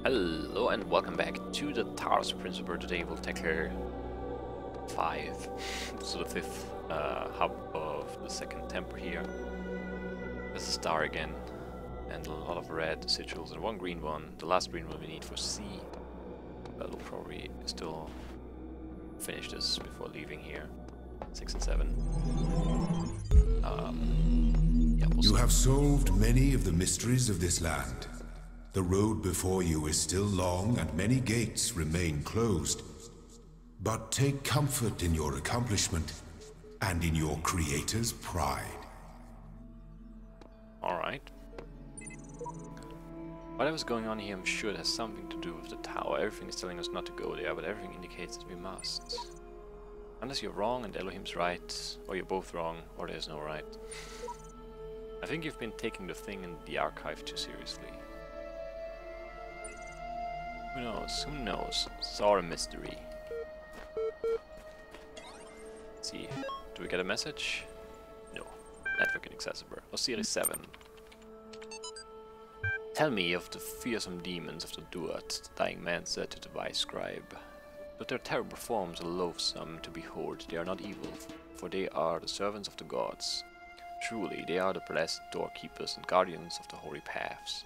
Hello and welcome back to the Talos Principle. Today we'll tackle 5, so the 5th hub of the second temple here. There's a star again, and a lot of red sigils and one green one. The last green one we need for C, but we'll probably still finish this before leaving here. 6 and 7. Yeah, we'll You see. have solved many of the mysteries of this land. The road before you is still long and many gates remain closed. But take comfort in your accomplishment and in your creator's pride. Alright. Whatever's going on here, I'm sure it has something to do with the tower. Everything is telling us not to go there, but everything indicates that we must. Unless you're wrong and Elohim's right, or you're both wrong, or there's no right. I think you've been taking the thing in the archive too seriously. Who knows? Who knows? It's all a mystery. Let's see. Do we get a message? No. Network inaccessible. Osiris 7. Tell me of the fearsome demons of the Duat, the dying man said to the wise scribe. But their terrible forms are loathsome to behold. They are not evil, for they are the servants of the gods. Truly, they are the blessed doorkeepers and guardians of the holy paths.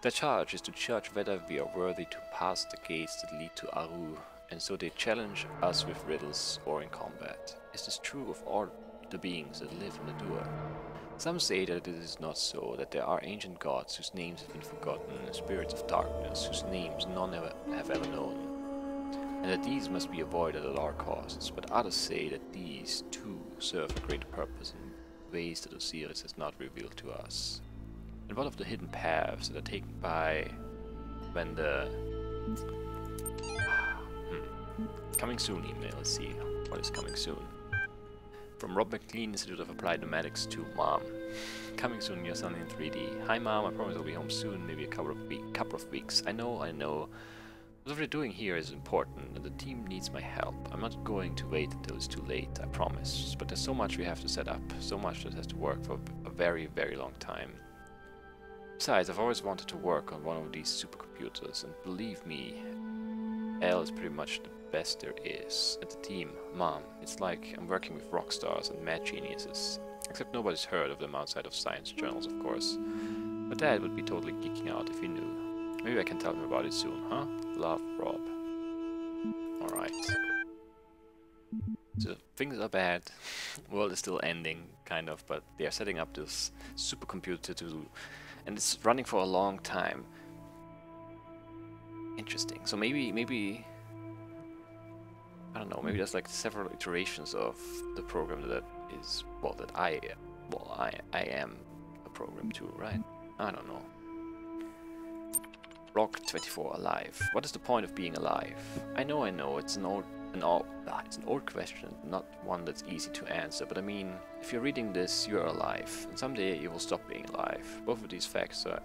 Their charge is to judge whether we are worthy to pass the gates that lead to Aru, and so they challenge us with riddles or in combat. Is this true of all the beings that live in the Dua? Some say that it is not so, that there are ancient gods whose names have been forgotten, and spirits of darkness whose names none have ever known, and that these must be avoided at all costs. But others say that these, too, serve a greater purpose in ways that Osiris has not revealed to us. And what of the hidden paths that are taken by when the coming soon email? Let's see what is coming soon. From Rob McLean, Institute of Applied Pneumatics to Mom. Coming soon, your son in 3D. Hi Mom, I promise I'll be home soon, maybe a couple of weeks. I know. What we're doing here is important, and the team needs my help. I'm not going to wait until it's too late, I promise. But there's so much we have to set up, so much that has to work for a very, very long time. Besides, I've always wanted to work on one of these supercomputers, and believe me, L is pretty much the best there is. And the team, Mom, it's like I'm working with rock stars and mad geniuses. Except nobody's heard of them outside of science journals, of course. But Dad would be totally geeking out if he knew. Maybe I can tell him about it soon, huh? Love, Rob. Alright. So things are bad. World is still ending, kind of, but they are setting up this supercomputer to... and it's running for a long time. Interesting. So maybe I don't know, maybe there's like several iterations of the program that is, well, that I am a program too, right? I don't know. Rock 24 alive. What is the point of being alive? I know, it's an old question, not one that's easy to answer, but I mean, if you're reading this, you're alive, and someday you will stop being alive. Both of these facts are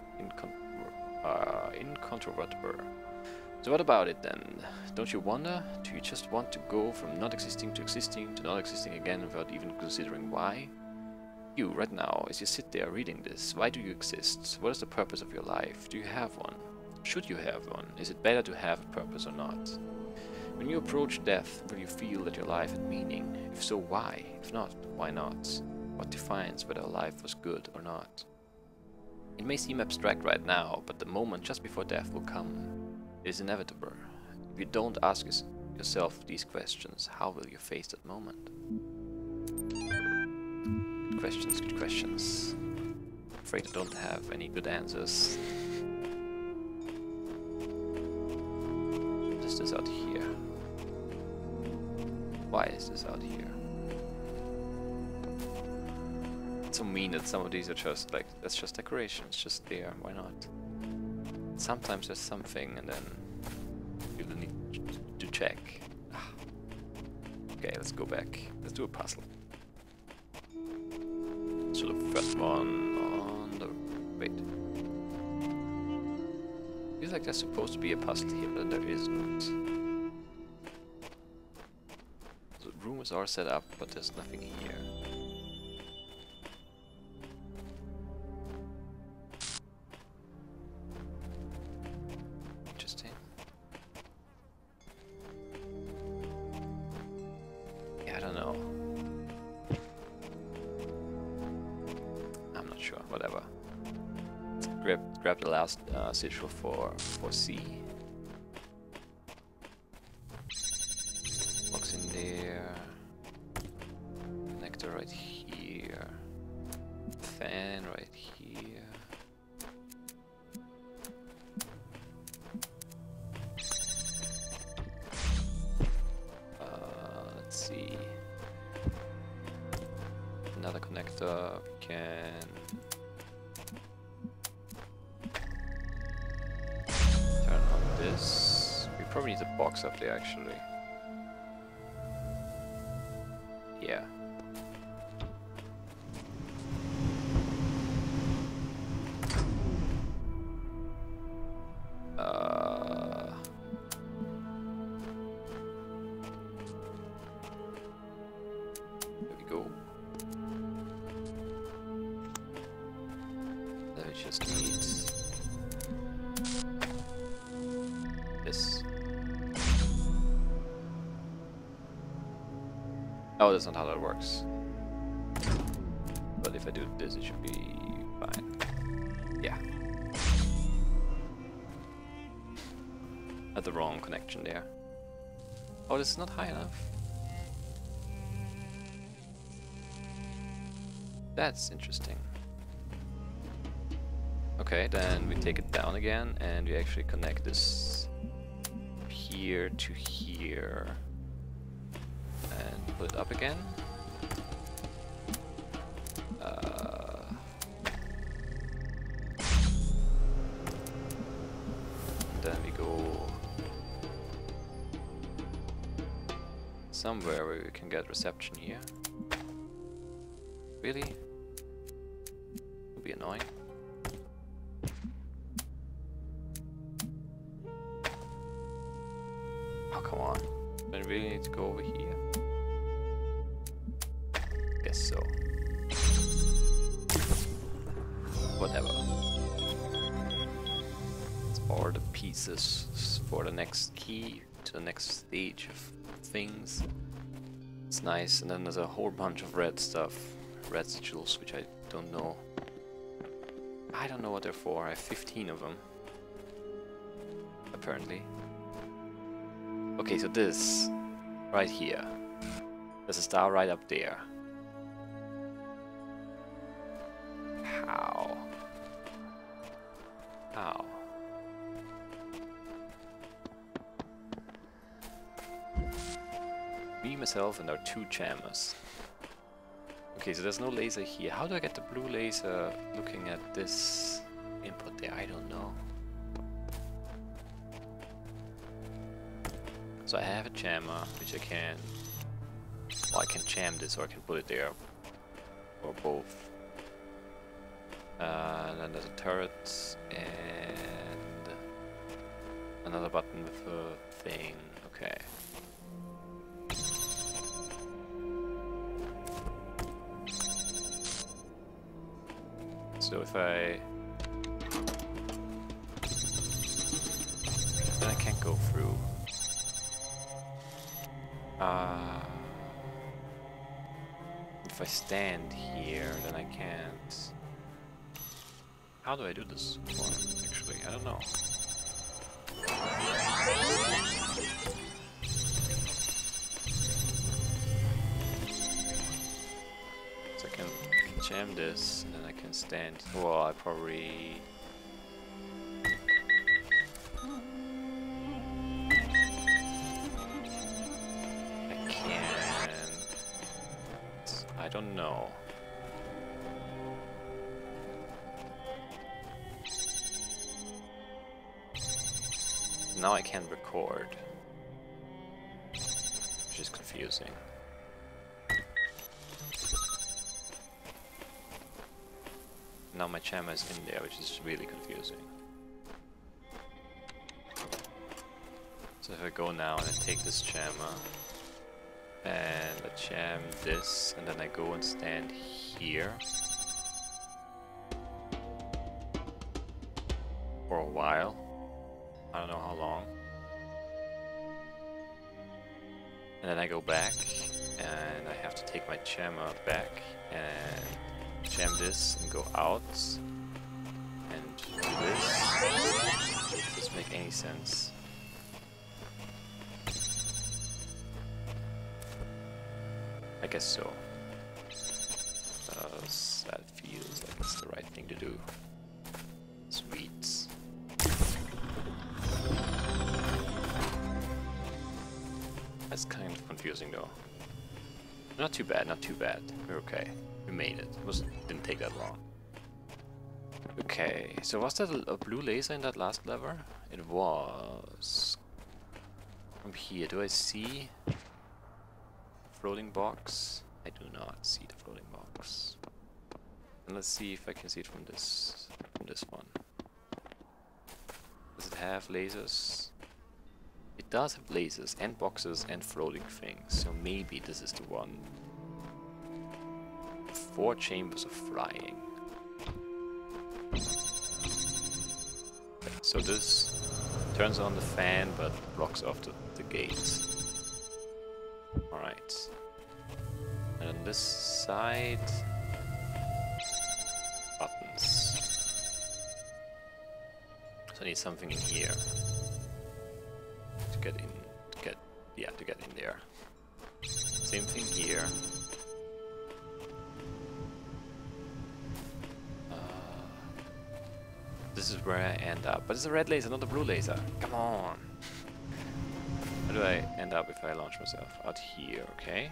incontrovertible. So what about it then? Don't you wonder? Do you just want to go from not existing to not existing again without even considering why? You, right now, as you sit there reading this, why do you exist? What is the purpose of your life? Do you have one? Should you have one? Is it better to have a purpose or not? When you approach death, will you feel that your life had meaning? If so, why? If not, why not? What defines whether life was good or not? It may seem abstract right now, but the moment just before death will come. It is inevitable. If you don't ask yourself these questions, how will you face that moment? Good questions, good questions. I'm afraid I don't have any good answers. What is this out here? Why is this out here? It's so mean that some of these are just like, that's just decoration, it's just there, why not? Sometimes there's something and then you need to check. Okay, let's go back. Let's do a puzzle. So the first one on the... wait. Feels like there's supposed to be a puzzle here, but there isn't. The rooms are set up, but there's nothing here. interesting. Yeah, I don't know. I'm not sure. Whatever. Let's grab the last sigil for C. Box in there. Connector right here. Fan right here. Let's see. Another connector can turn on this. We probably need a box up there actually. Yeah. There we go. Then we just need this. Oh, that's not how that works. But if I do this, it should be fine. Yeah. Had the wrong connection there. Oh, this is not high enough. That's interesting. Okay, then we take it down again and we actually connect this here to here and put it up again. Then we go somewhere where we can get reception here. Really? Would be annoying. Oh, come on. Do I really need to go over here? Guess so. Whatever. It's all the pieces for the next key to the next stage of things. It's nice, and then there's a whole bunch of red stuff. Red sigils, which I don't know. I don't know what they're for. I have 15 of them. Apparently. Okay, so this right here. There's a star right up there. How? How? Me, myself, and our 2 jammers. Okay, so there's no laser here. How do I get the blue laser looking at this input there? I don't know. So I have a jammer, which I can... Well, I can jam this or I can put it there. Or both. And then there's a turret and another button with a thing. Okay. So if I... Then I can't go through. If I stand here, then I can't... How do I do this one, actually? I don't know. So I can jam this, and then I can stand... Well, I probably... I don't know. Now I can't record, which is confusing. Now my jammer is in there, which is really confusing. So if I go now and I take this jammer, and I jam this, and then I go and stand here for a while. I don't know how long. And then I go back, and I have to take my jammer back and jam this and go out and do this. Does this make any sense? I guess so. That feels like it's the right thing to do. Sweet. That's kind of confusing though. Not too bad, not too bad. We're okay. We made it. Didn't take that long. Okay, so was that a blue laser in that last lever? It was. From here, do I see floating box? I do not see the floating box. And let's see if I can see it from this one. Does it have lasers? It does have lasers and boxes and floating things, so maybe this is the one. 4 chambers of flying. So this turns on the fan but blocks off the gates. Alright. And on this side, buttons. So I need something in here to get in. To get in there. Same thing here. This is where I end up, but it's a red laser, not a blue laser. Come on. Where do I end up if I launch myself? Out here, okay.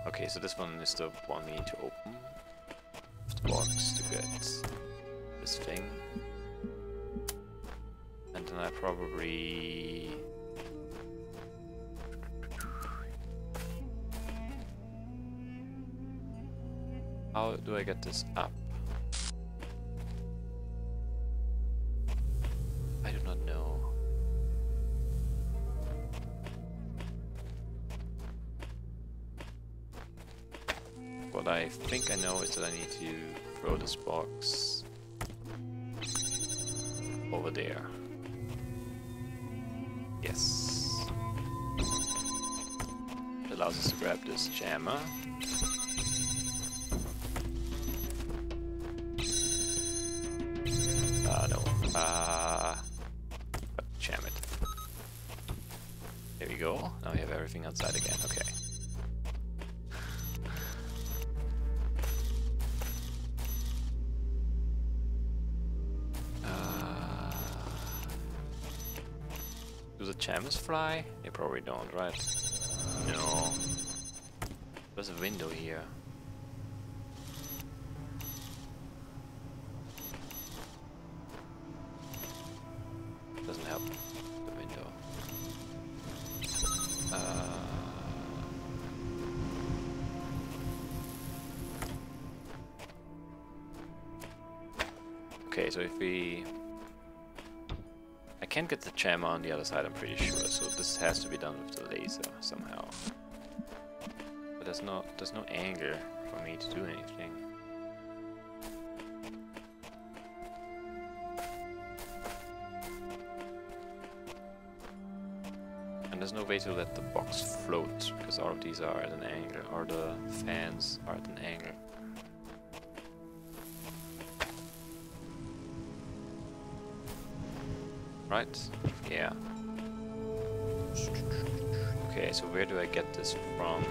Okay, so this one is the one we need to open. The box to get this thing. And then I probably... How do I get this up? I do not know. What I think I know is that I need to throw this box over there. Yes. It allows us to grab this jammer. No. Jam it. There we go. Now we have everything outside again. Okay. Do the jammers fly? They probably don't, right? No. There's a window here. Doesn't help the window. Okay, so if we... I can't get the jammer on the other side, I'm pretty sure, so this has to be done with the laser somehow. But there's no angle for me to do anything. And there's no way to let the box float, because all of these are at an angle, or the fans are at an angle. Right? Yeah. Okay, so where do I get this from?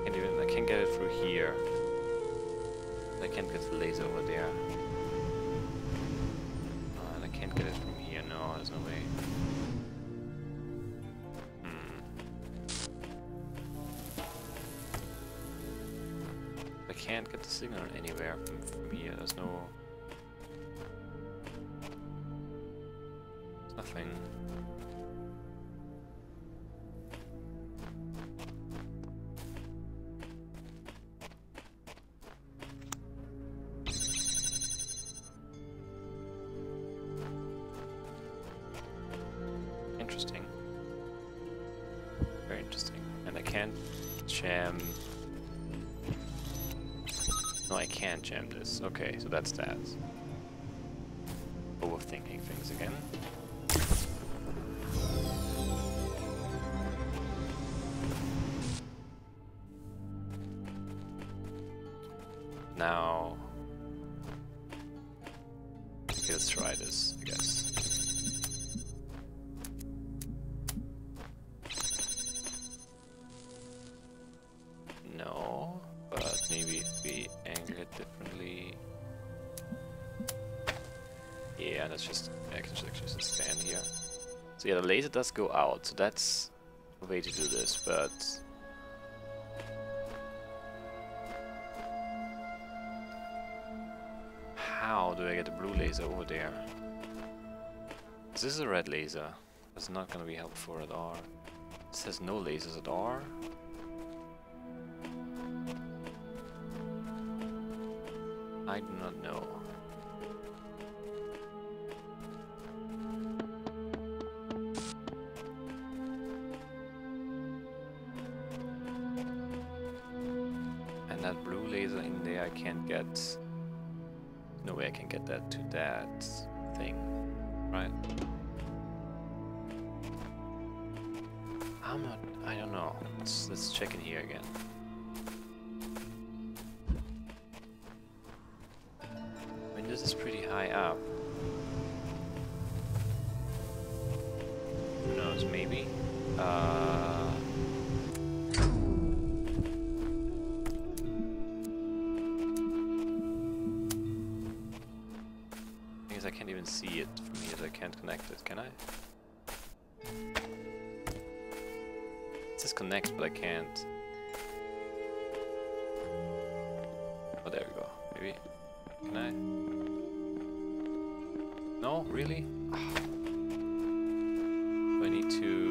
I can't get it through here. I can't get the laser over there. And I can't get it from here, no, there's no way. I can't get the signal anywhere from here, there's no... Nothing. Interesting. Very interesting. And I can't jam No, I can't jam this. Okay, so that's that. Overthinking things again. Now, okay, let's try this, I guess. No, but maybe if we angle it differently. Yeah, that's just, I can just stand here. So yeah, the laser does go out, so that's a way to do this, but how do I get the blue laser over there? This is a red laser. That's not gonna be helpful at R. It says no lasers at R. I do not know. And that blue laser in there I can't get. No way I can get that to that thing, right? I'm not, I don't know. Let's check in here again. I mean, this is pretty high up. Who knows, maybe? I can't even see it from here, so I can't connect it, can I? It says connect, but I can't. Oh, there we go. Maybe. Can I? No? Really? Oh. Do I need to...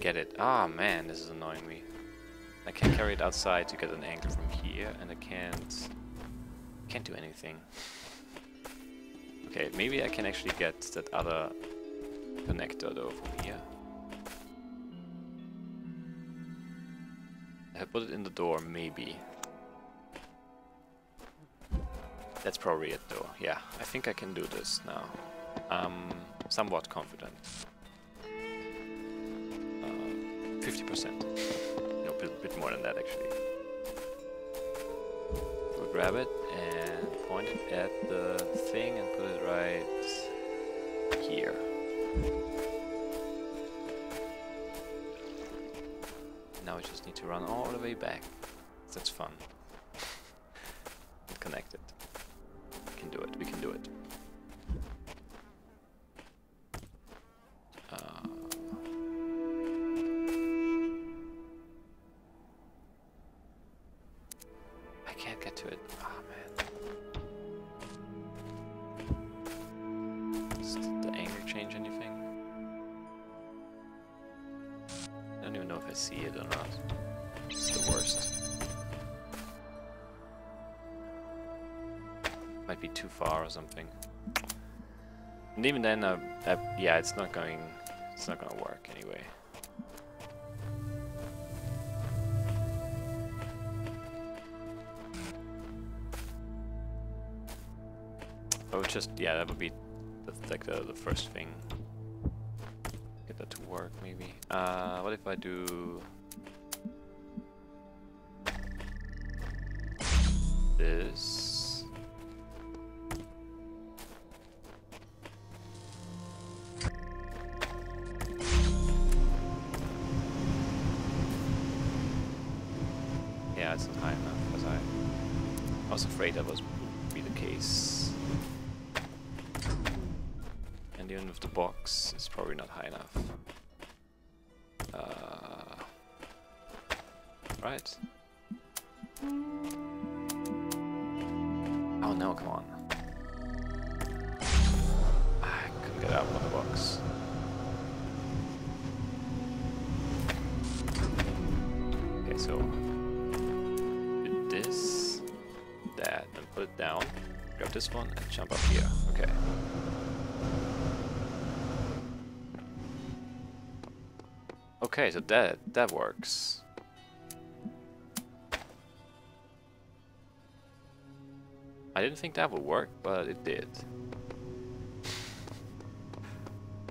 Get it. Ah, man, this is annoying me. I can't carry it outside to get an angle from here, and I can't do anything. Okay, maybe I can actually get that other connector though from here. I put it in the door, maybe. That's probably it though. Yeah, I think I can do this now. I'm somewhat confident. 50%. No, a bit more than that actually. We'll grab it and point it at the thing and put it right here. Now we just need to run all the way back. That's fun. And connect it. We can do it, we can do it. See it or not. It's the worst. Might be too far or something. And even then, yeah, it's not gonna work anyway. I would just, yeah, that would be like the first thing. Get that to work, maybe. What if I do this? Yeah, it's not high enough, because I was afraid that would be the case. And even with the box, it's probably not high enough. Right. Oh no, come on. I couldn't get out of the box. Okay, so do this, that, and put it down. Grab this one and jump up here. Okay. Okay, so that works. I didn't think that would work, but it did.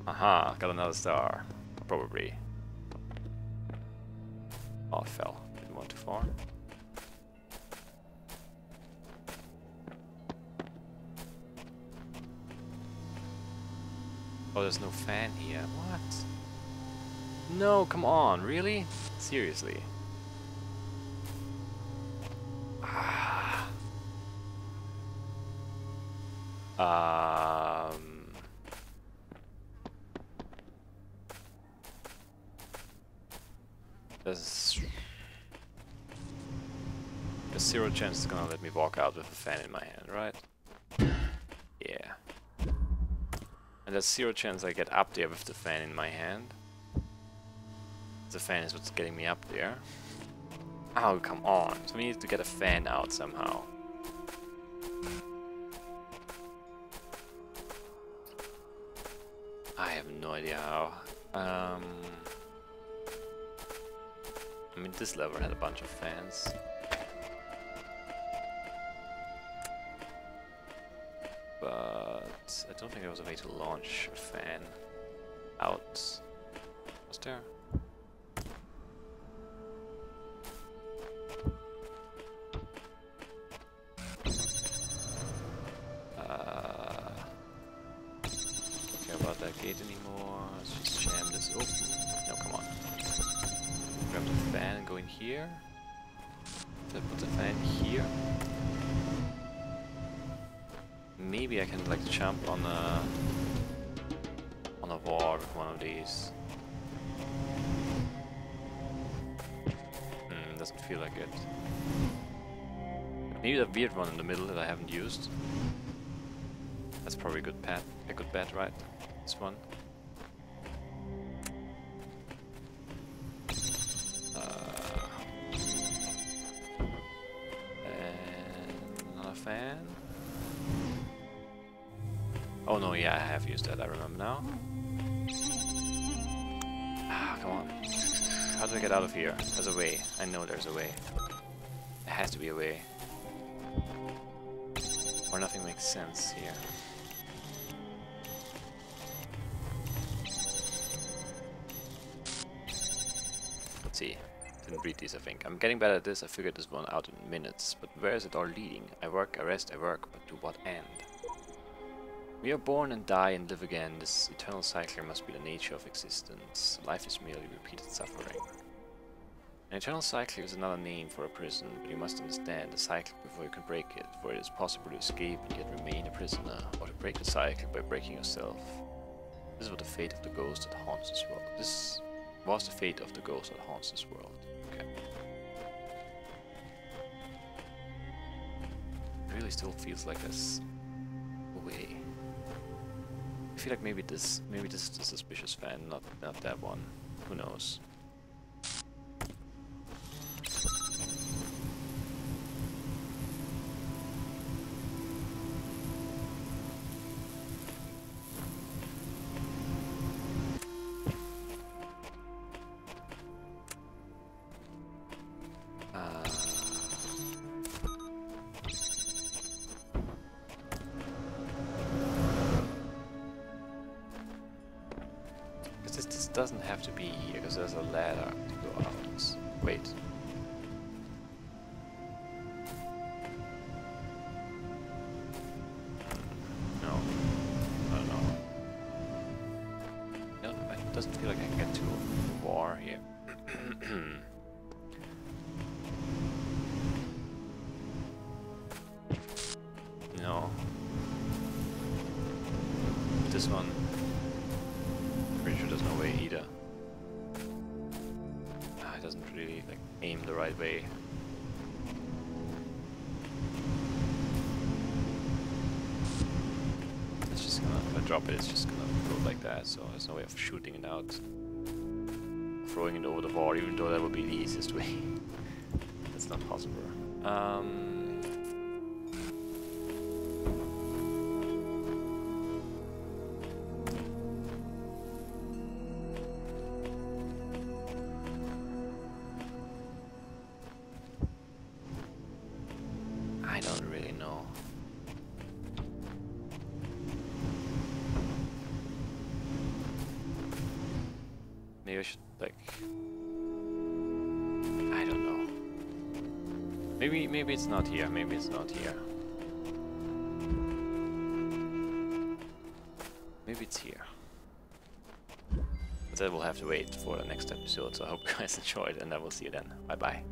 Aha, got another star. Probably. Oh, it fell. Didn't want too far. Oh, there's no fan here. What? No, come on, really? Seriously? Ah. There's 0 chance it's gonna let me walk out with a fan in my hand, right? Yeah. And there's 0 chance I get up there with the fan in my hand. The fan is what's getting me up there. Oh, come on. So we need to get a fan out somehow. I have no idea how. I mean, this level had a bunch of fans. But I don't think there was a way to launch a fan out. Was there? Don't care about that gate anymore. Let's just jam this open. No, come on. Grab the fan and go in here. Then put the fan here. Maybe I can like jump on a wall with one of these. Doesn't feel like it. Maybe that weird one in the middle that I haven't used. That's probably a good bet, right? This one. And another fan. Oh no, yeah, I have used that, I remember now. Ah, come on. How do I get out of here? There's a way. I know there's a way. There has to be a way. Or nothing makes sense here. Let's see. Didn't read these, I think. I'm getting better at this. I figured this one out in minutes. But where is it all leading? I work, I rest, I work. But to what end? We are born and die and live again. This eternal cycle must be the nature of existence. Life is merely repeated suffering. An eternal cycle is another name for a prison, but you must understand the cycle before you can break it, for it is possible to escape and yet remain a prisoner, or to break the cycle by breaking yourself. This is what the fate of the ghost that haunts this world. This was the fate of the ghost that haunts this world. Okay. It really still feels like there's a way. I feel like maybe this is the suspicious fan, not that one. Who knows? This doesn't have to be here because there's a ladder to go out. Wait. No. I don't know. No, it doesn't feel like I can get to a war here. No. This one. Pretty sure there's no way either. It doesn't really like aim the right way. It's just gonna, if I drop it, it's just gonna float like that, so there's no way of shooting it out. Throwing it over the wall, even though that would be the easiest way. That's not possible. Maybe I should, like... I don't know. Maybe it's not here, maybe it's not here. Maybe it's here. But that will have to wait for the next episode, so I hope you guys enjoyed, and I will see you then. Bye bye.